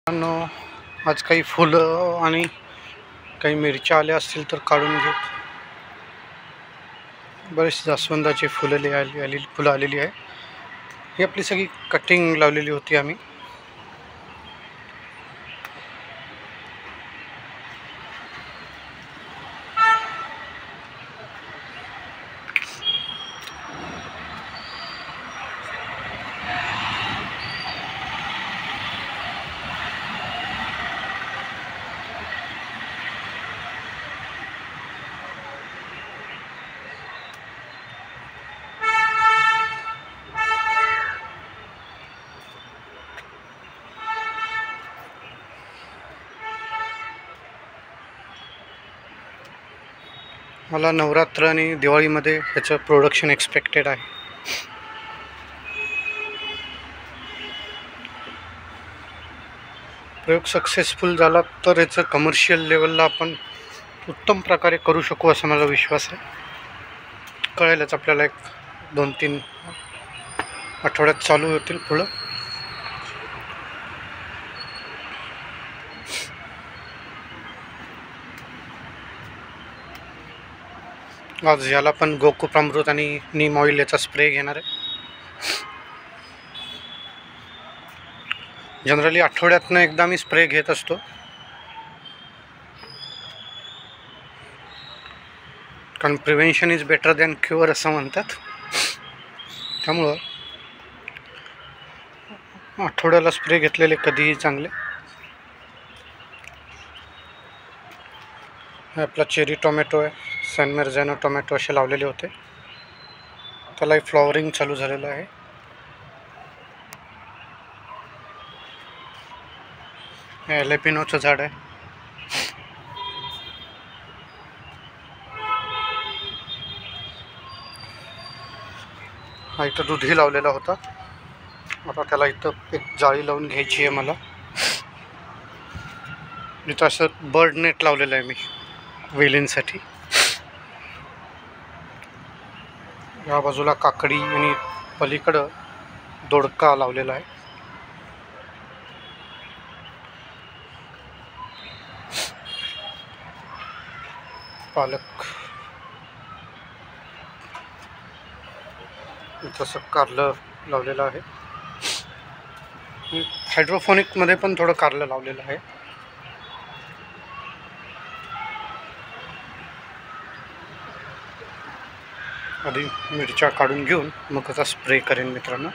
मित्रांनो, आज काही फुलं आणि काही मिरच्या आल्या असतील तर काढून घेऊ. बरेच जास्वंदाची फुलं आलेली आहे. ही आपली सगळी कटिंग लावलेली होती आम्ही. मला नवरात्र आणि दिवाळीमध्ये ह्याचं प्रोडक्शन एक्सपेक्टेड आहे. प्रयोग सक्सेसफुल झाला तर याचं कमर्शियल लेवलला आपण उत्तम प्रकारे करू शकू असा मला विश्वास आहे. कळेलच आपल्याला, 1-2-3 आठवड्यात चालू होतील फुलं. आज याला पण गोकुपामृत आणि नीम ऑइल याचा स्प्रे घेणार आहे. जनरली आठवड्यातनं एकदा मी स्प्रे घेत असतो. कारण prevention is better than cure असं म्हणतात. त्यामुळं आठवड्याला स्प्रे घेतलेले कधीही चांगले. आपला चेरी टोमॅटो आहे, सॅन मेरझानो टोमॅटो असे लावलेले होते. त्यालाही फ्लॉवरिंग चालू झालेलं आहे. एलेपिनोचं झाड आहे. हा इथं दुधी लावलेला होता. आता त्याला इथं एक जाळी लावून घ्यायची आहे मला. इथं असं बर्ड नेट लावलेलं आहे मी वेलींसाठी. या बाजूला काकडी आणि पलीकडं दोडका लावलेला आहे. पालक, तसं कारलं लावलेलं आहे. हायड्रोफोनिकमध्ये पण थोडं कारलं लावलेलं आहे. आधी मिरच्या काढून घेऊन मग त्याचा स्प्रे करेन मित्रांनो.